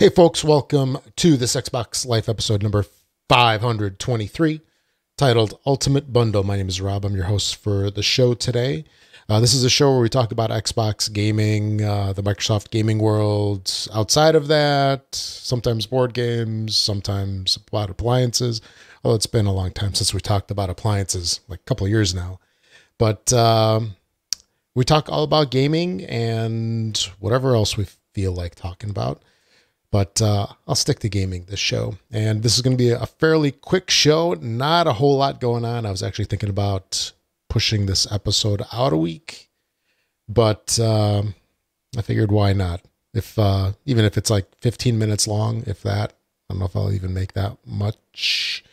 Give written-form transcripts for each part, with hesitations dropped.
Hey folks, welcome to this Xbox Life episode number 523, titled Ultimate Bundle. My name is Rob. I'm your host for the show today. This is a show where we talk about Xbox gaming, the Microsoft gaming world. Outside of that, sometimes board games, sometimes about appliances. Although it's been a long time since we talked about appliances, like a couple of years now. But we talk all about gaming and whatever else we feel like talking about. But I'll stick to gaming this show. And this is going to be a fairly quick show. Not a whole lot going on. I was actually thinking about pushing this episode out a week. But I figured why not? If even if it's like 15 minutes long, if that. I don't know if I'll even make that much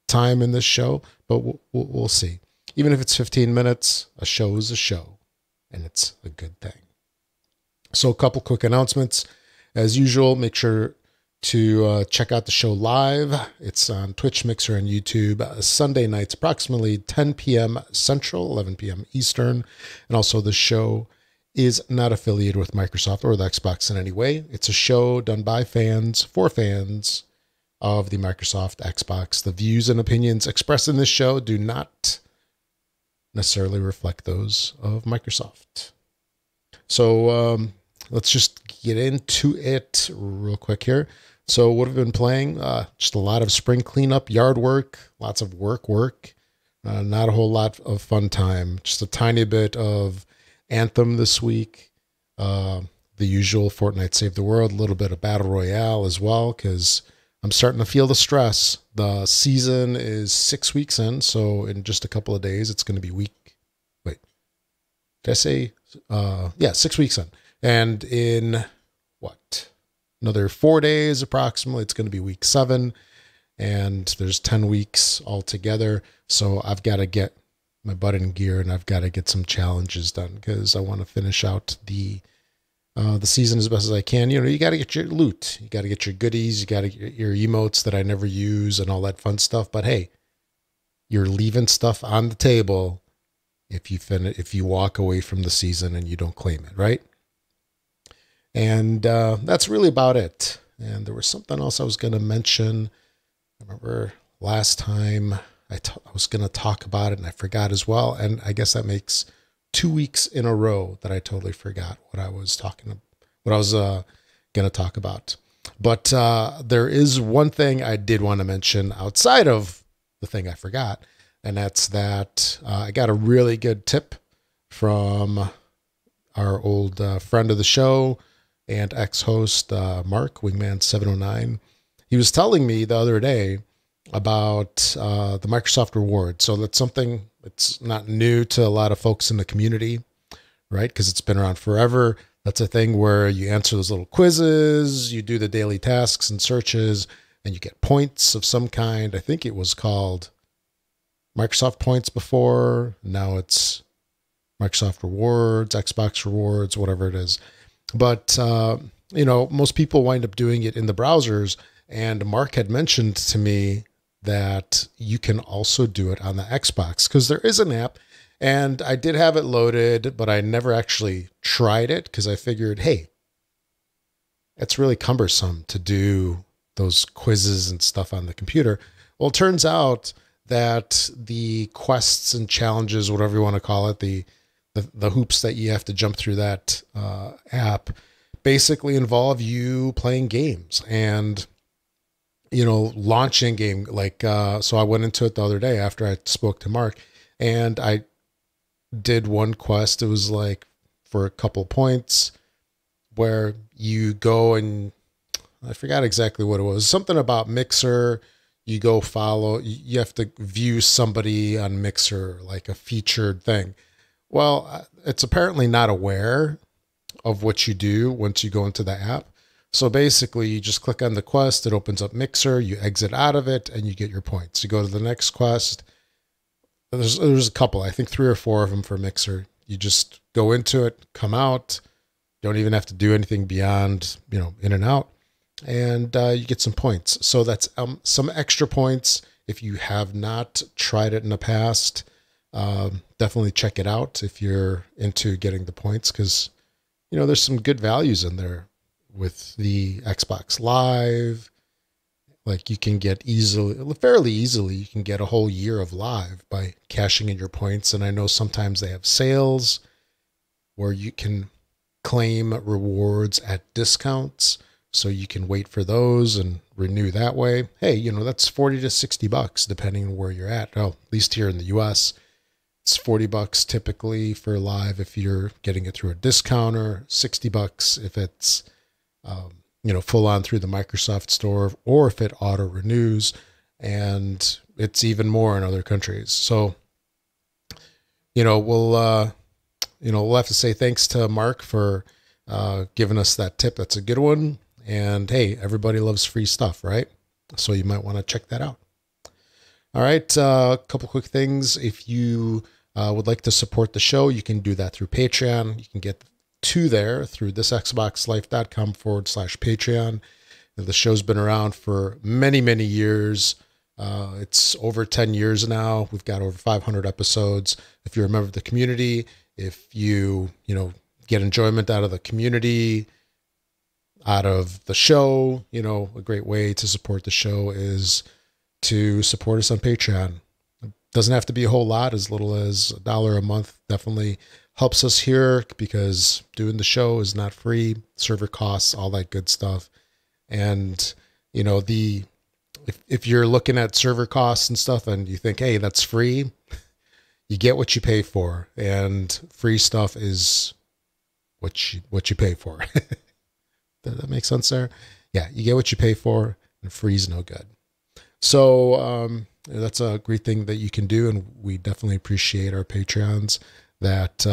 time in this show. But we'll see. Even if it's 15 minutes, a show is a show. And it's a good thing. So a couple quick announcements. As usual, make sure to check out the show live. It's on Twitch, Mixer, and YouTube Sunday nights, approximately 10 p.m. Central, 11 p.m. Eastern. And also the show is not affiliated with Microsoft or the Xbox in any way. It's a show done by fans, for fans of the Microsoft Xbox. The views and opinions expressed in this show do not necessarily reflect those of Microsoft. So, let's just get into it real quick here. So what have we been playing? Just a lot of spring cleanup, yard work, lots of work. Not a whole lot of fun time. Just a tiny bit of Anthem this week. The usual Fortnite Save the World, a little bit of Battle Royale as well, because I'm starting to feel the stress. The season is 6 weeks in, so in just a couple of days, it's going to be Wait, did I say? 6 weeks in. And in another 4 days approximately, it's going to be week 7. And there's 10 weeks altogether. So I've got to get my butt in gear and I've got to get some challenges done because I want to finish out the season as best as I can. You know, you got to get your loot. You got to get your goodies. You got to get your emotes that I never use and all that fun stuff. But hey, you're leaving stuff on the table if you walk away from the season and you don't claim it, right? And that's really about it. And there was something else I was going to mention. I remember last time I was going to talk about it and I forgot as well. And I guess that makes 2 weeks in a row that I totally forgot what I was going to talk about. But there is one thing I did want to mention outside of the thing I forgot. And that's that I got a really good tip from our old friend of the show and ex-host Mark, Wingman709. He was telling me the other day about the Microsoft Rewards. So that's something that's not new to a lot of folks in the community, right? Because it's been around forever. That's a thing where you answer those little quizzes, you do the daily tasks and searches, and you get points of some kind. I think it was called Microsoft Points before. Now it's Microsoft Rewards, Xbox Rewards, whatever it is. But, most people wind up doing it in the browsers. And Mark had mentioned to me that you can also do it on the Xbox because there is an app. And I did have it loaded, but I never actually tried it because I figured, hey, it's really cumbersome to do those quizzes and stuff on the computer. Well, it turns out that the quests and challenges, whatever you want to call it, the hoops that you have to jump through that app basically involve you playing games and, launching game. So I went into it the other day after I spoke to Mark and I did one quest. It was like for a couple points where you go and I forgot exactly what it was. Something about Mixer. You go follow, you have to view somebody on Mixer, like a featured thing. Well, it's apparently not aware of what you do once you go into the app. So basically, you just click on the quest, it opens up Mixer, you exit out of it, and you get your points. You go to the next quest. There's a couple, I think 3 or 4 of them for Mixer. You just go into it, come out. You don't even have to do anything beyond, in and out. And you get some points. So that's some extra points. If you have not tried it in the past, definitely check it out if you're into getting the points because, there's some good values in there with the Xbox Live. Like you can get fairly easily, you can get a whole year of Live by cashing in your points. And I know sometimes they have sales where you can claim rewards at discounts. So you can wait for those and renew that way. Hey, that's 40 to $60 depending on where you're at. Well, at least here in the US, it's $40 typically for Live if you're getting it through a discounter, $60 if it's, full on through the Microsoft Store, or if it auto renews, and it's even more in other countries. So, we'll have to say thanks to Mark for giving us that tip. That's a good one. And hey, everybody loves free stuff, right? So you might want to check that out. All right, a couple quick things. If you would like to support the show, you can do that through Patreon. You can get to there through thisxboxlife.com/Patreon. And the show's been around for many, many years. It's over 10 years now. We've got over 500 episodes. If you're a member of the community, if you get enjoyment out of the community, out of the show, a great way to support the show is to support us on Patreon. It doesn't have to be a whole lot, as little as $1 a month definitely helps us here, because doing the show is not free, server costs, all that good stuff. And, if you're looking at server costs and stuff and you think, hey, that's free, you get what you pay for, and free stuff is what you pay for. Does that make sense there? Yeah, you get what you pay for, and free is no good. So that's a great thing that you can do, and we definitely appreciate our Patreons that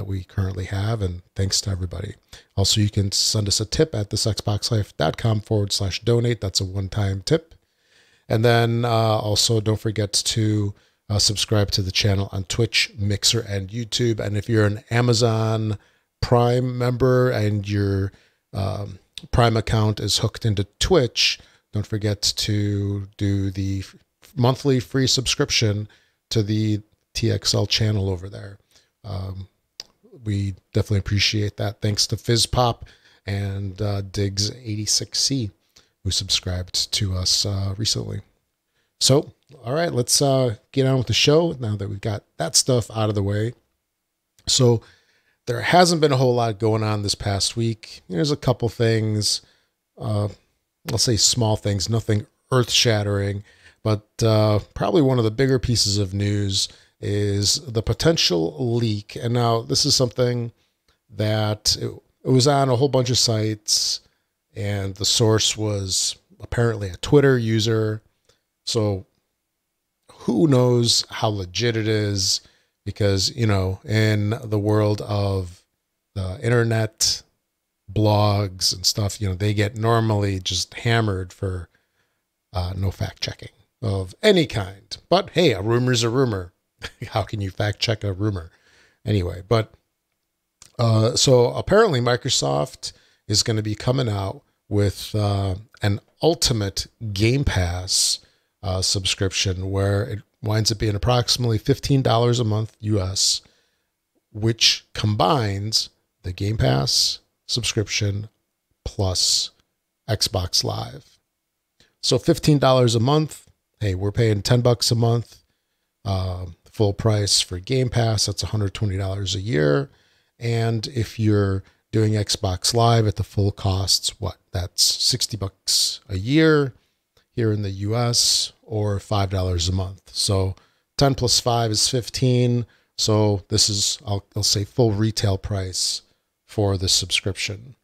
we currently have, and thanks to everybody. Also, you can send us a tip at thisxboxlife.com/donate. That's a one-time tip. And then also don't forget to subscribe to the channel on Twitch, Mixer, and YouTube. And if you're an Amazon Prime member and your Prime account is hooked into Twitch, don't forget to do the monthly free subscription to the TXL channel over there. We definitely appreciate that. Thanks to FizzPop and Diggs86C, who subscribed to us recently. So, all right, let's get on with the show now that we've got that stuff out of the way. So there hasn't been a whole lot going on this past week. There's a couple things, I'll say small things, nothing earth-shattering, but probably one of the bigger pieces of news is the potential leak. And now this is something that it was on a whole bunch of sites, and the source was apparently a Twitter user. So who knows how legit it is, because, in the world of the internet, blogs and stuff, they get normally just hammered for no fact checking of any kind. But hey, a rumor's a rumor. How can you fact check a rumor? Anyway, but so apparently Microsoft is going to be coming out with an Ultimate Game Pass subscription, where it winds up being approximately $15 a month US, which combines the Game Pass subscription plus Xbox Live. So $15 a month. Hey, we're paying $10 a month. Full price for Game Pass, that's $120 a year. And if you're doing Xbox Live at the full costs, that's $60 a year here in the US, or $5 a month. So 10 plus 5 is 15. So this is, I'll say, full retail price for the subscription.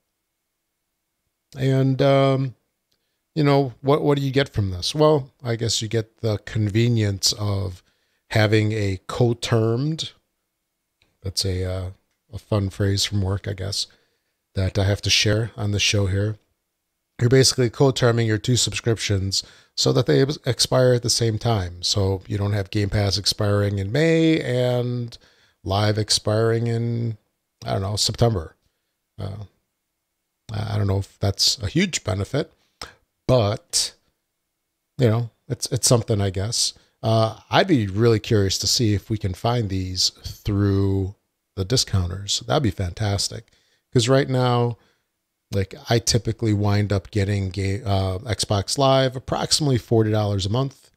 And, what do you get from this? Well, I guess you get the convenience of having a co-termed, that's a fun phrase from work, I guess, that I have to share on the show here. You're basically co-terming your two subscriptions so that they expire at the same time. So you don't have Game Pass expiring in May and Live expiring in, September. I don't know if that's a huge benefit, but, it's something, I guess. I'd be really curious to see if we can find these through the discounters. That'd be fantastic. Because right now, Like I typically wind up getting Xbox Live approximately $40 a month.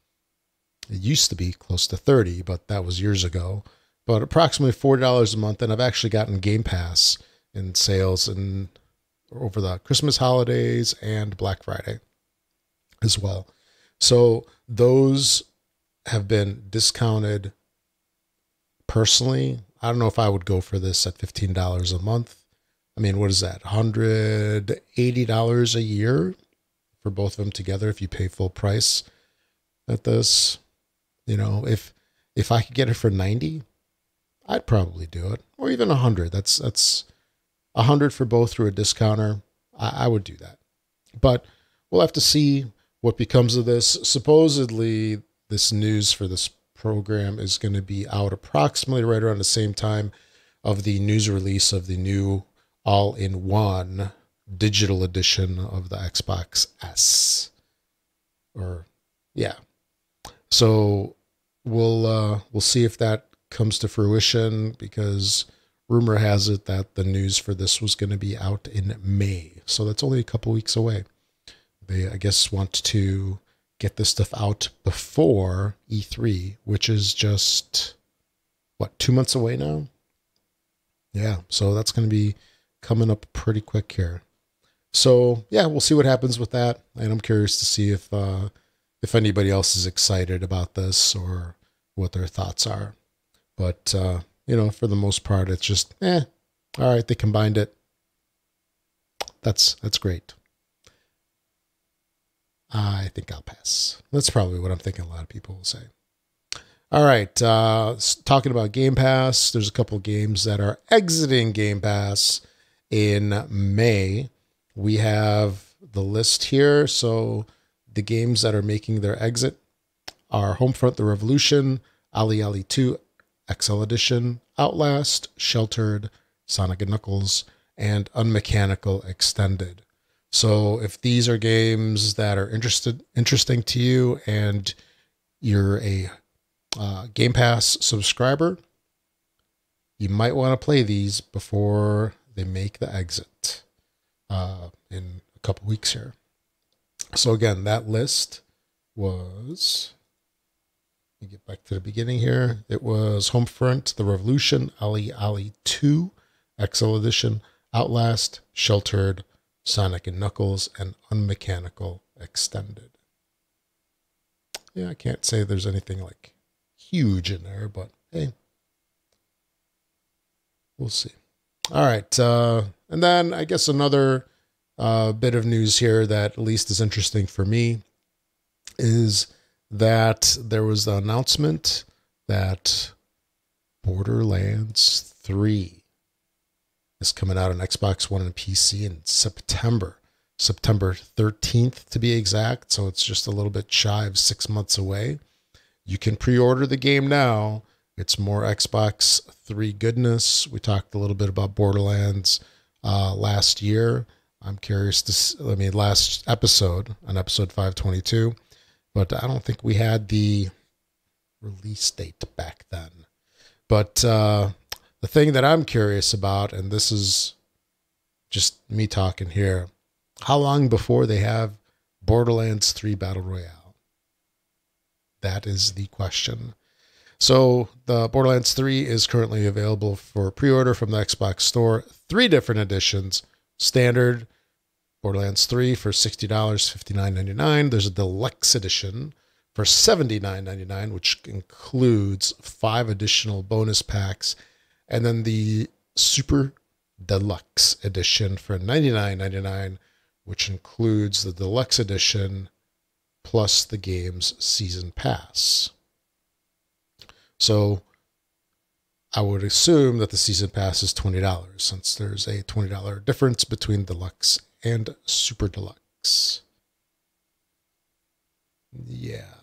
It used to be close to 30, but that was years ago. But approximately $40 a month, and I've actually gotten Game Pass in sales and over the Christmas holidays and Black Friday as well. So those have been discounted. Personally, I don't know if I would go for this at $15 a month. I mean, what is that? $180 a year for both of them together if you pay full price at this. You know, if I could get it for 90, I'd probably do it. Or even 100. That's 100 for both through a discounter. I would do that. But we'll have to see what becomes of this. Supposedly, this news for this program is going to be out approximately right around the same time of the news release of the new all-in-one digital edition of the Xbox S. Or, yeah. So we'll see if that comes to fruition, because rumor has it that the news for this was going to be out in May. So that's only a couple weeks away. They, I guess, want to get this stuff out before E3, which is just, 2 months away now? Yeah, so that's going to be coming up pretty quick here. So, yeah, we'll see what happens with that. And I'm curious to see if anybody else is excited about this or what their thoughts are. But, you know, for the most part, it's just, all right, they combined it. That's great. I think I'll pass. That's probably what I'm thinking a lot of people will say. All right, talking about Game Pass, there's a couple of games that are exiting Game Pass in May. We have the list here. So the games that are making their exit are Homefront: The Revolution, OlliOlli 2 XL Edition, Outlast, Sheltered, Sonic & Knuckles, and Unmechanical Extended. So if these are games that are interesting to you and you're a Game Pass subscriber, you might want to play these before they make the exit in a couple weeks here. So again, that list was, let me get back to the beginning here. It was Homefront: The Revolution, OlliOlli 2 XL Edition, Outlast, Sheltered, Sonic & Knuckles, and Unmechanical Extended. Yeah, I can't say there's anything like huge in there, but hey, we'll see. All right, and then I guess another bit of news here that at least is interesting for me is that there was the announcement that Borderlands 3 is coming out on Xbox One and PC in September 13th to be exact. So it's just a little bit shy of 6 months away. You can pre-order the game now. It's more Xbox 3 goodness. We talked a little bit about Borderlands last year. I'm curious to, last episode, on episode 522, but I don't think we had the release date back then. But the thing that I'm curious about, and this is just me talking here, how long before they have Borderlands 3 Battle Royale? That is the question. So the Borderlands 3 is currently available for pre-order from the Xbox Store. 3 different editions. Standard Borderlands 3 for $60, $59.99. There's a deluxe edition for $79.99, which includes 5 additional bonus packs. And then the Super Deluxe edition for $99.99, which includes the deluxe edition plus the game's season pass. So I would assume that the season pass is $20, since there's a $20 difference between deluxe and super deluxe. Yeah,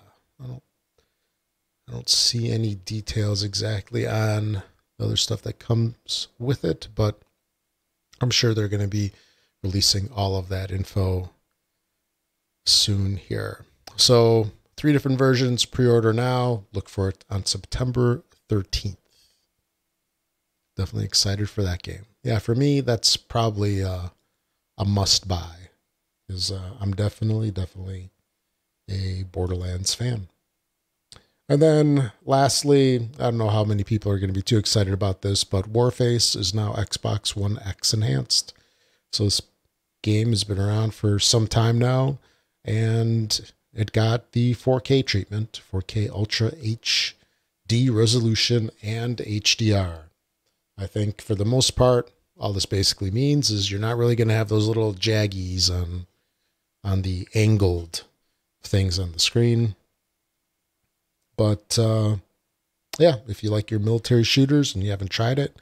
I don't see any details exactly on the other stuff that comes with it, but I'm sure they're going to be releasing all of that info soon here. So 3 different versions, pre-order now. Look for it on September 13th. Definitely excited for that game. Yeah, for me, that's probably a a must buy, because I'm definitely a Borderlands fan. And then lastly, I don't know how many people are going to be too excited about this, but Warface is now Xbox One X enhanced. So this game has been around for some time now, and it got the 4K treatment, 4K Ultra HD resolution and HDR. I think for the most part, all this basically means is you're not really going to have those little jaggies on the angled things on the screen. But yeah, if you like your military shooters and you haven't tried it,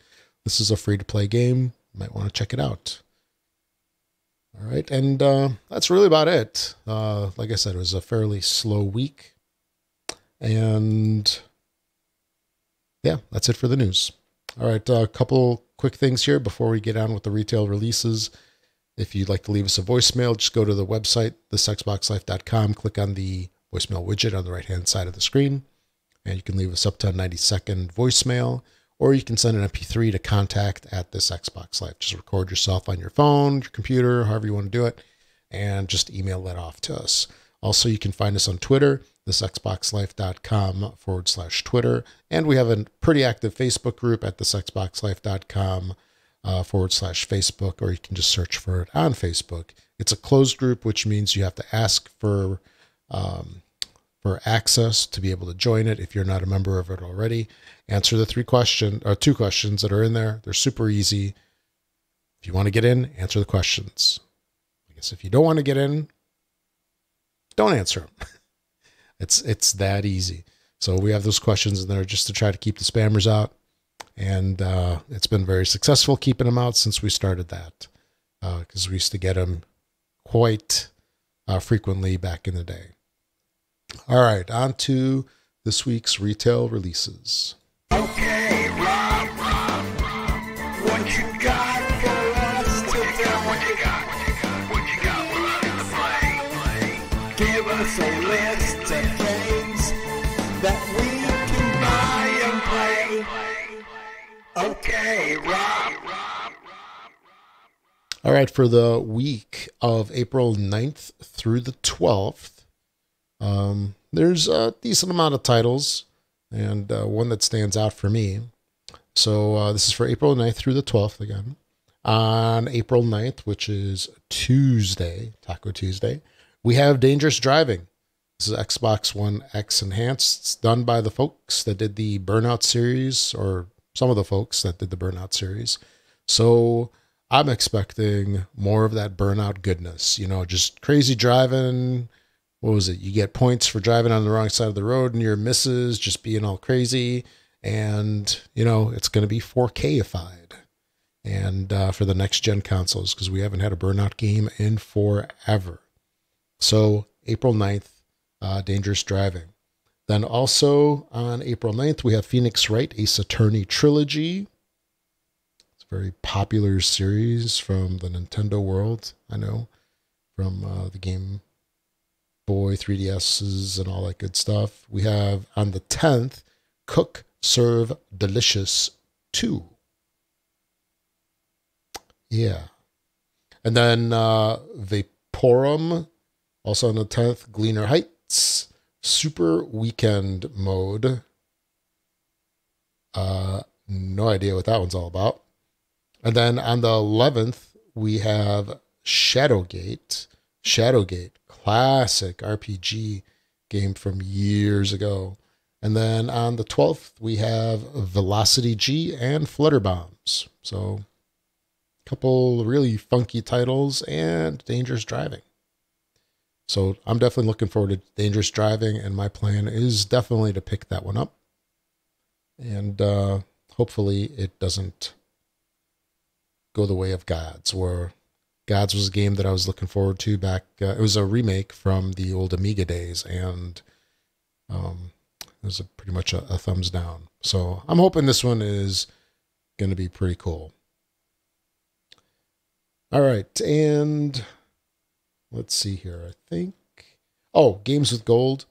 this is a free-to-play game. You might want to check it out. All right, and that's really about it. Like I said, it was a fairly slow week. And yeah, that's it for the news. All right, a couple quick things here before we get on with the retail releases. If you'd like to leave us a voicemail, just go to the website, thisxboxlife.com, click on the voicemail widget on the right-hand side of the screen, and you can leave us up to a 90-second voicemail, or you can send an MP3 to contact@thisxboxlife. Just record yourself on your phone, your computer, however you want to do it, and just email that off to us. Also, you can find us on Twitter, thisxboxlife.com/Twitter, and we have a pretty active Facebook group at thisxboxlife.com /Facebook, or you can just search for it on Facebook. It's a closed group, which means you have to ask for access to be able to join it if you're not a member of it already. Answer the two questions that are in there. They're super easy. If you want to get in, answer the questions. I guess if you don't want to get in, don't answer them. It's that easy. So we have those questions in there just to try to keep the spammers out. And it's been very successful keeping them out since we started that, because we used to get them quite frequently back in the day. All right, on to this week's retail releases. Okay, Rob, what you got for us today? What you got for us to play? Give us a list of games that we can buy and play. Okay, Rob. All right, for the week of April 9th through the 12th, there's a decent amount of titles, and one that stands out for me. So this is for April 9th through the 12th again. On April 9th, which is Tuesday, Taco Tuesday, we have Dangerous Driving. This is Xbox One X enhanced. It's done by the folks that did the Burnout series, or some of the folks that did the Burnout series. So I'm expecting more of that Burnout goodness. You know, just crazy driving. What was it? You get points for driving on the wrong side of the road and your misses, just being all crazy. And, you know, it's going to be 4K-ified. And for the next-gen consoles, because we haven't had a Burnout game in forever. So April 9th, Dangerous Driving. Then also on April 9th, we have Phoenix Wright Ace Attorney Trilogy. It's a very popular series from the Nintendo world, I know, from the Game Boy, 3DSs, and all that good stuff. We have on the 10th, Cook, Serve, Delicious 2. Yeah. And then Vaporum, also on the 10th, Gleaner Heights, Super Weekend Mode. No idea what that one's all about. And then on the 11th, we have Shadowgate. Shadowgate, classic RPG game from years ago. And then on the 12th, we have Velocity G and Flutter Bombs. So a couple really funky titles and Dangerous Driving. So I'm definitely looking forward to Dangerous Driving, and my plan is definitely to pick that one up. And hopefully it doesn't go the way of Gods, where Gods was a game that I was looking forward to back. It was a remake from the old Amiga days, and it was pretty much a thumbs down. So I'm hoping this one is going to be pretty cool. All right, and let's see here. I think, Games with Gold.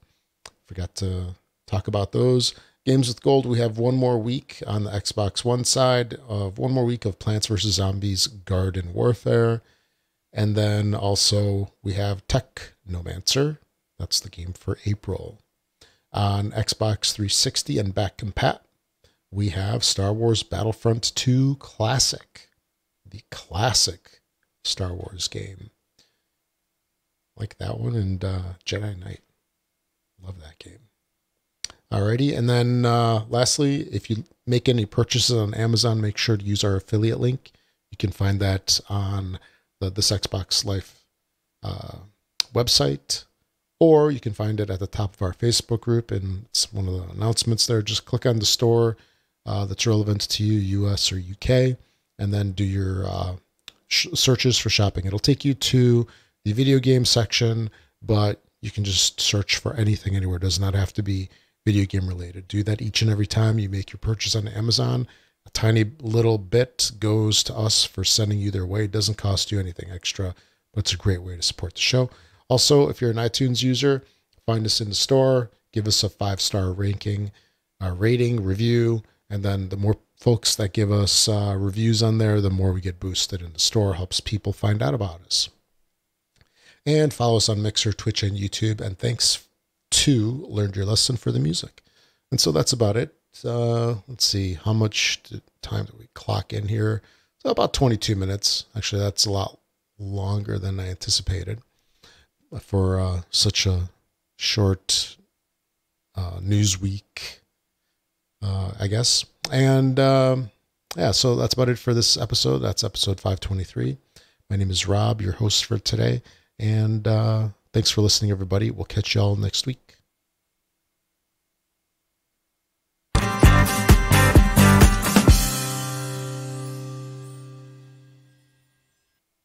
Forgot to talk about those. Games with Gold, we have one more week on the Xbox One side, of one more week of Plants vs. Zombies Garden Warfare. And then also we have Technomancer. That's the game for April. On Xbox 360 and back compat, we have Star Wars Battlefront 2 Classic. The classic Star Wars game. Like that one, and Jedi Knight. Love that game. Alrighty, and then lastly, if you make any purchases on Amazon, make sure to use our affiliate link. You can find that on this Xbox Life website, or you can find it at the top of our Facebook group, and it's one of the announcements there. Just click on the store that's relevant to you, US or UK, and then do your searches for shopping. It'll take you to the video game section, but you can just search for anything anywhere. It does not have to be video game related. Do that each and every time you make your purchase on Amazon. A tiny little bit goes to us for sending you their way. It doesn't cost you anything extra, but it's a great way to support the show. Also, if you're an iTunes user, find us in the store, give us a 5-star rating, review, and then the more folks that give us reviews on there, the more we get boosted in the store. Helps people find out about us. And follow us on Mixer, Twitch, and YouTube. And thanks to Learned Your Lesson for the music. And so that's about it. Let's see, how much time did we clock in here? So about 22 minutes. Actually, that's a lot longer than I anticipated for such a short news week, I guess. And yeah, so that's about it for this episode. That's episode 523. My name is Rob, your host for today. And thanks for listening, everybody. We'll catch y'all next week.